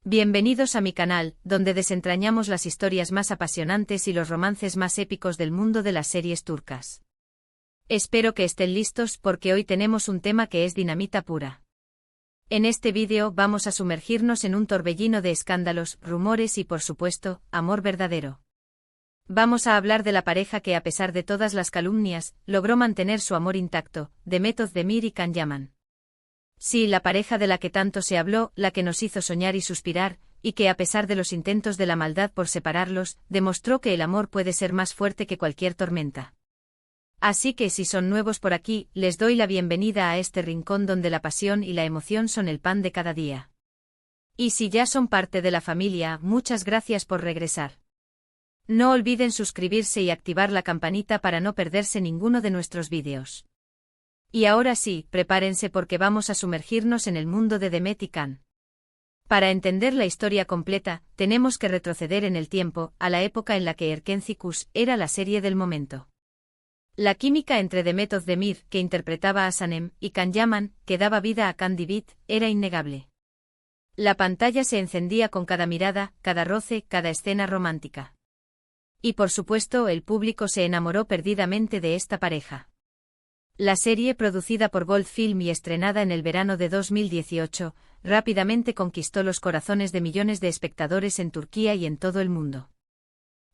Bienvenidos a mi canal, donde desentrañamos las historias más apasionantes y los romances más épicos del mundo de las series turcas. Espero que estén listos porque hoy tenemos un tema que es dinamita pura. En este vídeo vamos a sumergirnos en un torbellino de escándalos, rumores y por supuesto, amor verdadero. Vamos a hablar de la pareja que a pesar de todas las calumnias, logró mantener su amor intacto, Demet Özdemir y Can Yaman. Sí, la pareja de la que tanto se habló, la que nos hizo soñar y suspirar, y que a pesar de los intentos de la maldad por separarlos, demostró que el amor puede ser más fuerte que cualquier tormenta. Así que si son nuevos por aquí, les doy la bienvenida a este rincón donde la pasión y la emoción son el pan de cada día. Y si ya son parte de la familia, muchas gracias por regresar. No olviden suscribirse y activar la campanita para no perderse ninguno de nuestros vídeos. Y ahora sí, prepárense porque vamos a sumergirnos en el mundo de Demet y Can. Para entender la historia completa, tenemos que retroceder en el tiempo, a la época en la que Erkenci Kuş era la serie del momento. La química entre Demet Özdemir, que interpretaba a Sanem, y Can Yaman, que daba vida a Can Divit, era innegable. La pantalla se encendía con cada mirada, cada roce, cada escena romántica. Y por supuesto el público se enamoró perdidamente de esta pareja. La serie, producida por Gold Film y estrenada en el verano de 2018, rápidamente conquistó los corazones de millones de espectadores en Turquía y en todo el mundo.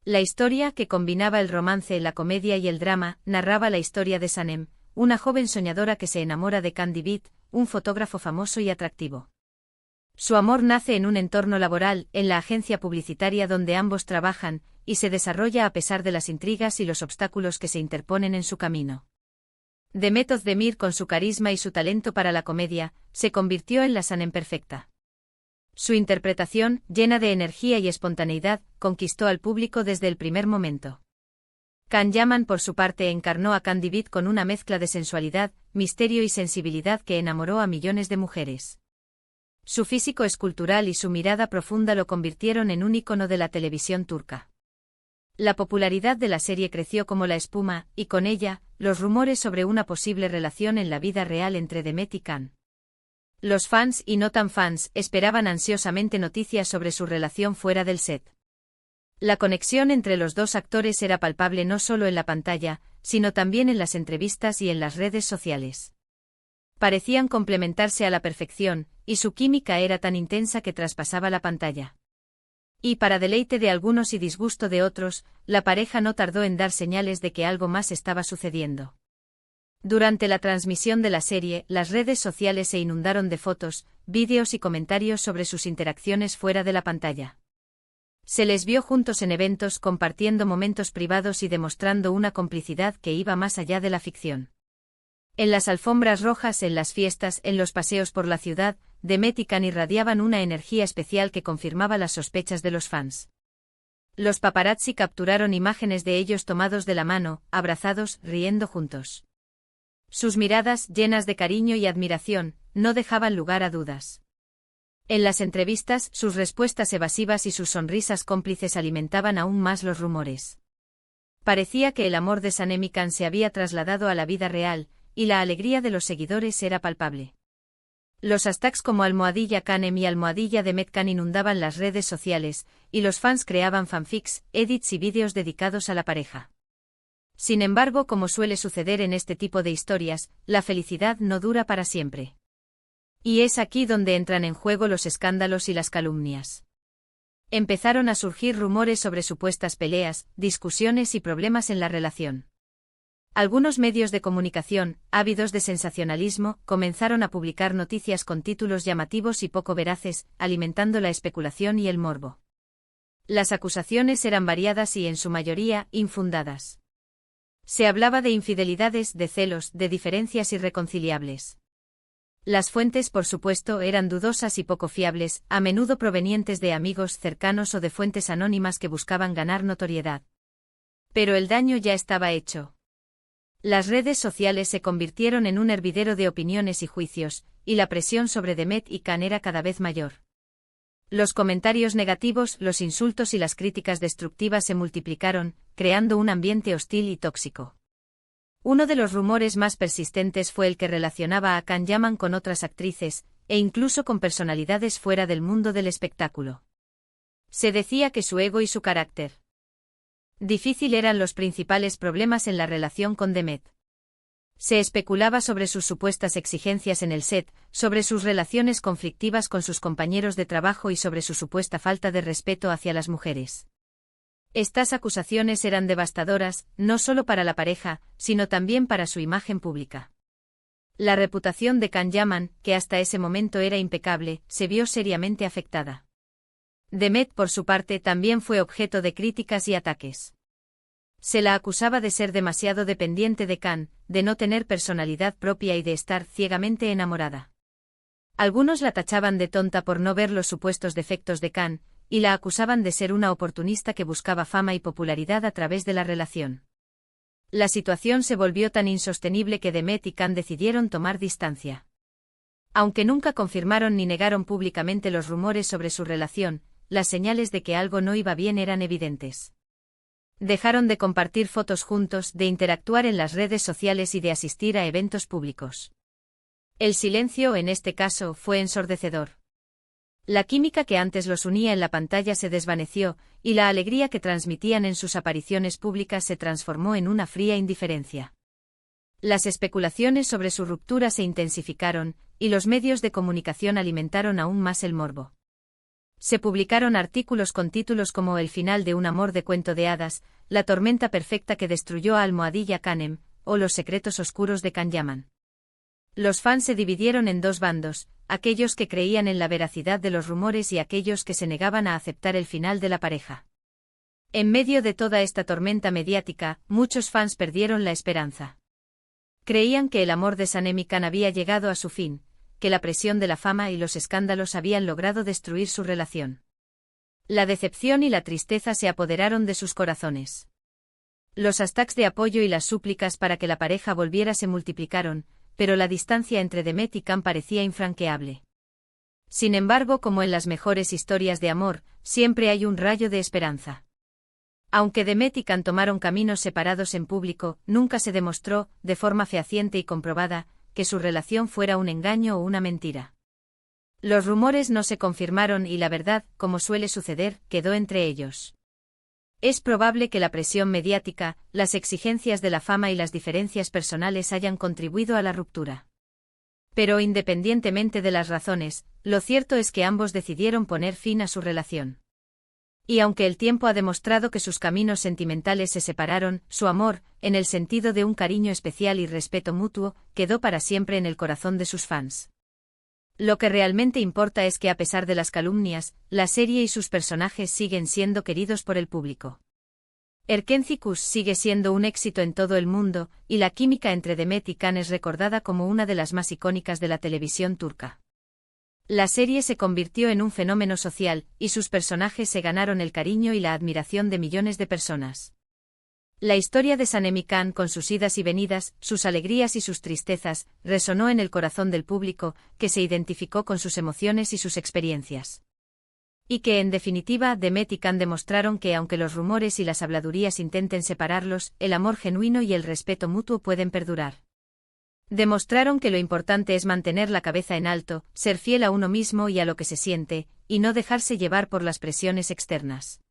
La historia, que combinaba el romance, la comedia y el drama, narraba la historia de Sanem, una joven soñadora que se enamora de Can Divit, un fotógrafo famoso y atractivo. Su amor nace en un entorno laboral, en la agencia publicitaria donde ambos trabajan, y se desarrolla a pesar de las intrigas y los obstáculos que se interponen en su camino. Demet Özdemir, con su carisma y su talento para la comedia, se convirtió en la Sanem perfecta. Su interpretación, llena de energía y espontaneidad, conquistó al público desde el primer momento. Can Yaman, por su parte, encarnó a Can Divit con una mezcla de sensualidad, misterio y sensibilidad que enamoró a millones de mujeres. Su físico escultural y su mirada profunda lo convirtieron en un ícono de la televisión turca. La popularidad de la serie creció como la espuma, y con ella, los rumores sobre una posible relación en la vida real entre Demet y Can. Los fans y no tan fans esperaban ansiosamente noticias sobre su relación fuera del set. La conexión entre los dos actores era palpable no solo en la pantalla, sino también en las entrevistas y en las redes sociales. Parecían complementarse a la perfección, y su química era tan intensa que traspasaba la pantalla. Y para deleite de algunos y disgusto de otros, la pareja no tardó en dar señales de que algo más estaba sucediendo. Durante la transmisión de la serie, las redes sociales se inundaron de fotos, vídeos y comentarios sobre sus interacciones fuera de la pantalla. Se les vio juntos en eventos, compartiendo momentos privados y demostrando una complicidad que iba más allá de la ficción. En las alfombras rojas, en las fiestas, en los paseos por la ciudad, Demet y Can irradiaban una energía especial que confirmaba las sospechas de los fans. Los paparazzi capturaron imágenes de ellos tomados de la mano, abrazados, riendo juntos. Sus miradas, llenas de cariño y admiración, no dejaban lugar a dudas. En las entrevistas, sus respuestas evasivas y sus sonrisas cómplices alimentaban aún más los rumores. Parecía que el amor de Sanem y Can se había trasladado a la vida real, y la alegría de los seguidores era palpable. Los hashtags como #Canem y #DemetCan inundaban las redes sociales, y los fans creaban fanfics, edits y vídeos dedicados a la pareja. Sin embargo, como suele suceder en este tipo de historias, la felicidad no dura para siempre. Y es aquí donde entran en juego los escándalos y las calumnias. Empezaron a surgir rumores sobre supuestas peleas, discusiones y problemas en la relación. Algunos medios de comunicación, ávidos de sensacionalismo, comenzaron a publicar noticias con títulos llamativos y poco veraces, alimentando la especulación y el morbo. Las acusaciones eran variadas y en su mayoría, infundadas. Se hablaba de infidelidades, de celos, de diferencias irreconciliables. Las fuentes, por supuesto, eran dudosas y poco fiables, a menudo provenientes de amigos cercanos o de fuentes anónimas que buscaban ganar notoriedad. Pero el daño ya estaba hecho. Las redes sociales se convirtieron en un hervidero de opiniones y juicios, y la presión sobre Demet y Can era cada vez mayor. Los comentarios negativos, los insultos y las críticas destructivas se multiplicaron, creando un ambiente hostil y tóxico. Uno de los rumores más persistentes fue el que relacionaba a Can Yaman con otras actrices, e incluso con personalidades fuera del mundo del espectáculo. Se decía que su ego y su carácter difícil eran los principales problemas en la relación con Demet. Se especulaba sobre sus supuestas exigencias en el set, sobre sus relaciones conflictivas con sus compañeros de trabajo y sobre su supuesta falta de respeto hacia las mujeres. Estas acusaciones eran devastadoras, no solo para la pareja, sino también para su imagen pública. La reputación de Can Yaman, que hasta ese momento era impecable, se vio seriamente afectada. Demet, por su parte, también fue objeto de críticas y ataques. Se la acusaba de ser demasiado dependiente de Can, de no tener personalidad propia y de estar ciegamente enamorada. Algunos la tachaban de tonta por no ver los supuestos defectos de Can, y la acusaban de ser una oportunista que buscaba fama y popularidad a través de la relación. La situación se volvió tan insostenible que Demet y Can decidieron tomar distancia. Aunque nunca confirmaron ni negaron públicamente los rumores sobre su relación, las señales de que algo no iba bien eran evidentes. Dejaron de compartir fotos juntos, de interactuar en las redes sociales y de asistir a eventos públicos. El silencio, en este caso, fue ensordecedor. La química que antes los unía en la pantalla se desvaneció, y la alegría que transmitían en sus apariciones públicas se transformó en una fría indiferencia. Las especulaciones sobre su ruptura se intensificaron, y los medios de comunicación alimentaron aún más el morbo. Se publicaron artículos con títulos como El final de un amor de cuento de hadas, La tormenta perfecta que destruyó a Almohadilla Canem, o Los secretos oscuros de Can Yaman. Los fans se dividieron en dos bandos, aquellos que creían en la veracidad de los rumores y aquellos que se negaban a aceptar el final de la pareja. En medio de toda esta tormenta mediática, muchos fans perdieron la esperanza. Creían que el amor de Sanem y Can había llegado a su fin, que la presión de la fama y los escándalos habían logrado destruir su relación. La decepción y la tristeza se apoderaron de sus corazones. Los hashtags de apoyo y las súplicas para que la pareja volviera se multiplicaron, pero la distancia entre Demet y Can parecía infranqueable. Sin embargo, como en las mejores historias de amor, siempre hay un rayo de esperanza. Aunque Demet y Can tomaron caminos separados en público, nunca se demostró, de forma fehaciente y comprobada, que su relación fuera un engaño o una mentira. Los rumores no se confirmaron y la verdad, como suele suceder, quedó entre ellos. Es probable que la presión mediática, las exigencias de la fama y las diferencias personales hayan contribuido a la ruptura. Pero independientemente de las razones, lo cierto es que ambos decidieron poner fin a su relación. Y aunque el tiempo ha demostrado que sus caminos sentimentales se separaron, su amor, en el sentido de un cariño especial y respeto mutuo, quedó para siempre en el corazón de sus fans. Lo que realmente importa es que a pesar de las calumnias, la serie y sus personajes siguen siendo queridos por el público. Erkencikus sigue siendo un éxito en todo el mundo, y la química entre Demet y Can es recordada como una de las más icónicas de la televisión turca. La serie se convirtió en un fenómeno social, y sus personajes se ganaron el cariño y la admiración de millones de personas. La historia de Sanem y Can, con sus idas y venidas, sus alegrías y sus tristezas, resonó en el corazón del público, que se identificó con sus emociones y sus experiencias. Y que, en definitiva, Demet y Can demostraron que aunque los rumores y las habladurías intenten separarlos, el amor genuino y el respeto mutuo pueden perdurar. Demostraron que lo importante es mantener la cabeza en alto, ser fiel a uno mismo y a lo que se siente, y no dejarse llevar por las presiones externas.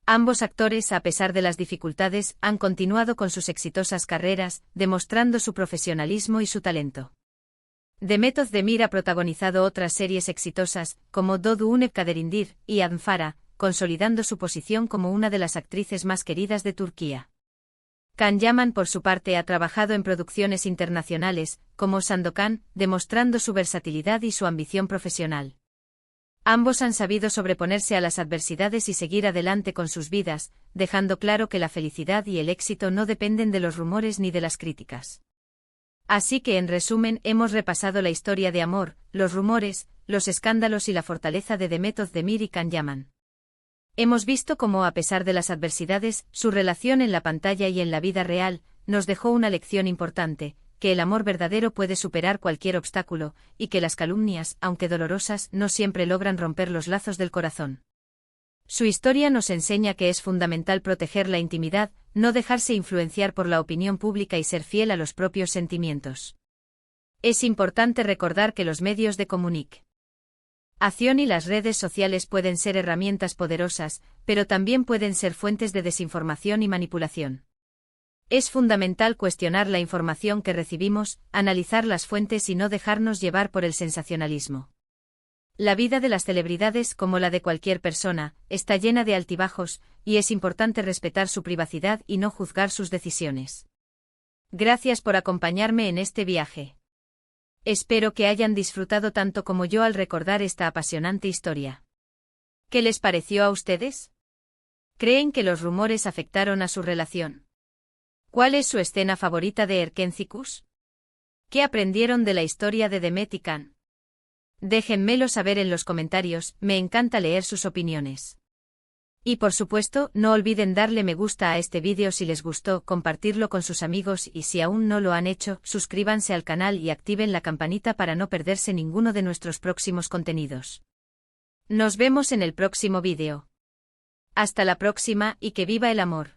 Ambos actores, a pesar de las dificultades, han continuado con sus exitosas carreras, demostrando su profesionalismo y su talento. Demet Özdemir ha protagonizado otras series exitosas, como Doğdu Unep Kaderindir y Adnfara, consolidando su posición como una de las actrices más queridas de Turquía. Can Yaman, por su parte, ha trabajado en producciones internacionales, como Sandokan, demostrando su versatilidad y su ambición profesional. Ambos han sabido sobreponerse a las adversidades y seguir adelante con sus vidas, dejando claro que la felicidad y el éxito no dependen de los rumores ni de las críticas. Así que, en resumen, hemos repasado la historia de amor, los rumores, los escándalos y la fortaleza de Demet Özdemir y Can Yaman. Hemos visto cómo, a pesar de las adversidades, su relación en la pantalla y en la vida real, nos dejó una lección importante, que el amor verdadero puede superar cualquier obstáculo, y que las calumnias, aunque dolorosas, no siempre logran romper los lazos del corazón. Su historia nos enseña que es fundamental proteger la intimidad, no dejarse influenciar por la opinión pública y ser fiel a los propios sentimientos. Es importante recordar que los medios de comunicación y las redes sociales pueden ser herramientas poderosas, pero también pueden ser fuentes de desinformación y manipulación. Es fundamental cuestionar la información que recibimos, analizar las fuentes y no dejarnos llevar por el sensacionalismo. La vida de las celebridades, como la de cualquier persona, está llena de altibajos, y es importante respetar su privacidad y no juzgar sus decisiones. Gracias por acompañarme en este viaje. Espero que hayan disfrutado tanto como yo al recordar esta apasionante historia. ¿Qué les pareció a ustedes? ¿Creen que los rumores afectaron a su relación? ¿Cuál es su escena favorita de Erkenciskus? ¿Qué aprendieron de la historia de Demet y Can? Déjenmelo saber en los comentarios, me encanta leer sus opiniones. Y por supuesto, no olviden darle me gusta a este vídeo si les gustó, compartirlo con sus amigos y si aún no lo han hecho, suscríbanse al canal y activen la campanita para no perderse ninguno de nuestros próximos contenidos. Nos vemos en el próximo vídeo. Hasta la próxima y que viva el amor.